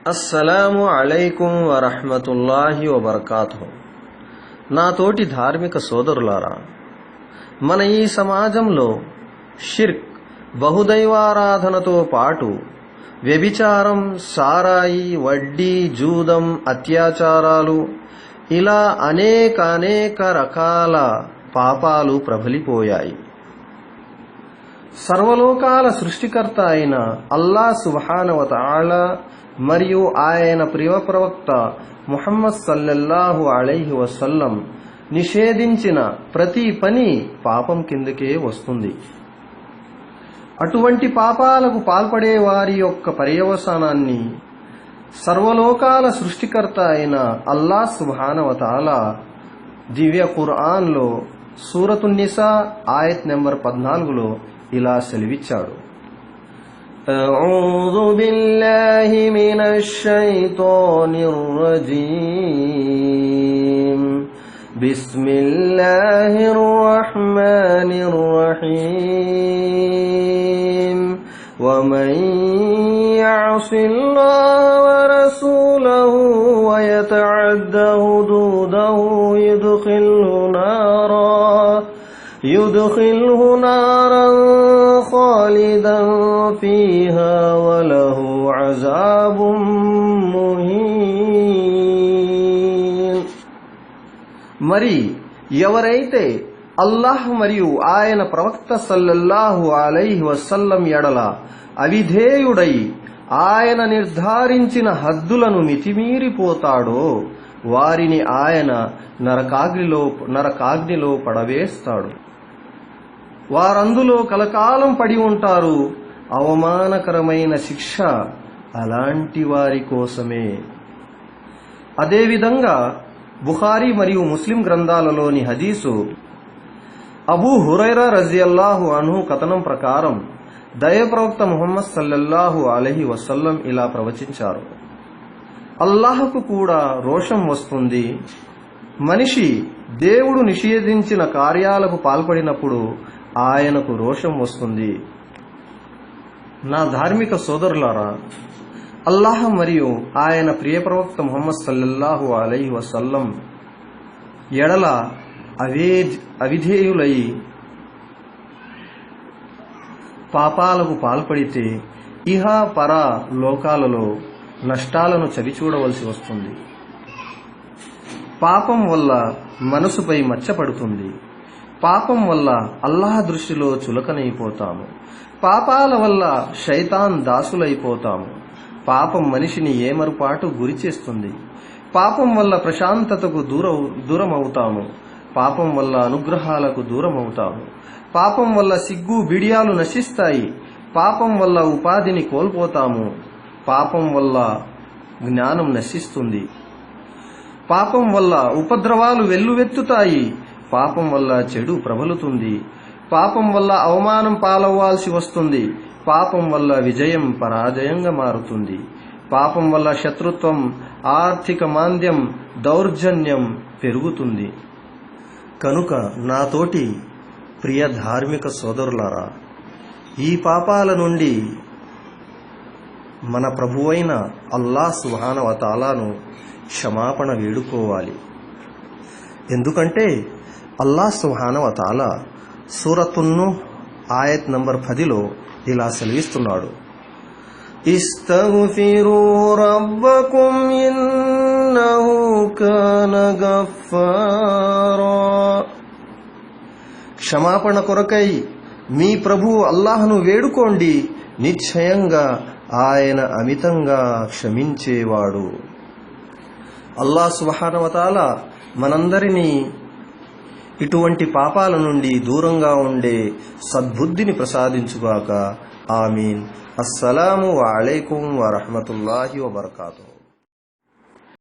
అస్సలాము అలైకుం వరహ్మతుల్లాహి వబర్కాతుహు. నా తోటి ధార్మిక సోదరులారా, మన ఈ సమాజంలో షిర్క్, బహుదైవారాధనతో పాటు వ్యభిచారం, సారాయి, వడ్డీ, జూదం, అత్యాచారాలు ఇలా అనేక రకాల పాపాలు ప్రబలిపోయాయి. సర్వలోకాల సృష్టికర్త అయిన అల్లాహ్ సుబ్హానహు వ తఆలా మరియు ఆయన ప్రియ ప్రవక్త ముహమ్మద్ సల్లల్లాహు అలైహి వసల్లం నిషేధించిన ప్రతి పని పాపం కిందకే వస్తుంది. అటువంటి పాపాలకు పాల్పడే వారి యొక్క పర్యవసానాన్ని సర్వలోకాల సృష్టికర్త అయిన అల్లాహ్ సుబ్హానహు వ తఆలా దివ్య ఖురాన్లో సూరతున్ నిసా ఆయత్ నెంబర్ 14లో ఇలా సెలవిచ్చాడు: అఊజు బిల్లాహి మినష్ షైతానిర్ రజీమ్ బిస్మిల్లాహిర్ రహ్మానిర్ రహీమ్ వమన్ యఅసిల్లాహ వరసూలహు వయతఅద్ద హుదూదహు యుద్ఖిల్హు నారన్ ఖాలిదన్ ఫీహా వలహు అజాబున్ ముహీన్. మరి ఎవరైతే అల్లాహ్ మరియు ఆయన ప్రవక్త సల్లల్లాహు అలైహి వసల్లం ఎడల అవిధేయుడై ఆయన నిర్ధారించిన హద్దులను మితిమీరిపోతాడో వారిని ఆయన నరకాగ్నిలో పడవేస్తాడు. వారందులో కలకాలం పడి ఉంటారు. అవమానకరమైన శిక్ష అలాంటి వారి కోసమే. అదేవిధంగా బుఖారీ మరియు ముస్లిం గ్రంథాలలోని హదీసు అబూ హురైరా రజియల్లాహు అన్హు కథనం ప్రకారం దైవప్రవక్త ముహమ్మద్ సల్లల్లాహు అలైహి వసల్లం ఇలా ప్రవచించారు: అల్లాహకు కూడా రోషం వస్తుంది. మనిషి దేవుడు నిషేధించిన కార్యాలకు పాల్పడినప్పుడు ఆయనకు రోషం వస్తుంది. నా ధార్మిక సోదరులారా, అల్లాహ్ మరియు ఆయన ప్రియ ప్రవక్త ముహమ్మద్ సల్లల్లాహు అలైహి వసల్లం ఎడల అవిధేయులై పాపాలకు పాల్పడితే ఇహ పర లోకాలలో నష్టాలను చవిచూడవలసి వస్తుంది. పాపం వల్ల మనసుపై మచ్చపడుతుంది. పాపం వల్ల అల్లాహ్ దృష్టిలో చులకనైపోతాము. పాపాల వల్ల శైతాన్ దాసులైపోతాము. పాపం మనిషిని ఏమరుపాటు గురి చేస్తుంది. పాపం వల్ల ప్రశాంతతకు దూరమవుతాము. పాపం వల్ల అనుగ్రహాలకు దూరమవుతాము. పాపం వల్ల సిగ్గు బిడియాలు నశిస్తాయి. పాపం వల్ల ఉపాధిని కోల్పోతాము. పాపం వల్ల జ్ఞానం నశిస్తుంది. పాపం వల్ల ఉపద్రవాలు వెల్లువెత్తుతాయి. పాపం వల్ల చెడు ప్రబలుతుంది. పాపం వల్ల అవమానం పాలవ్వాల్సి వస్తుంది. పాపం వల్ల విజయం పరాజయంగా మారుతుంది. పాపం వల్ల శత్రుత్వం, ఆర్థిక మాంద్యం, దౌర్జన్యం పెరుగుతుంది. కనుక నాతోటి ప్రియ ధార్మిక సోదరులారా, ఈ పాపాల నుండి మన ప్రభువైన అల్లాహ్ సుబ్హానహు వ తఆలాను క్షమాపణ వేడుకోవాలి. ఎందుకంటే అల్లాహ్ సుబ్హానహు వ తఆలా సూరతున్ నూహ్ ఆయత్ నంబర్ 10లో ఇలా సెలవిస్తున్నాడు: ఇస్తగ్ఫిరూ రబ్బకుమ్ ఇన్నహు కాన గఫారా. క్షమాపణ కొరకై మీ ప్రభువు అల్లాహ్ను వేడుకోండి. నిశ్చయంగా ఆయన అమితంగా క్షమించేవాడు. అల్లాహ్ సుబ్హానహు వ తఆలా మనందరినీ ఇటువంటి పాపాల నుండి దూరంగా ఉండే సద్బుద్ధిని ప్రసాదించుగాక. ఆమీన్. అస్సలాము అలైకుం వరహ్మతుల్లాహి వబర్కాతుహు.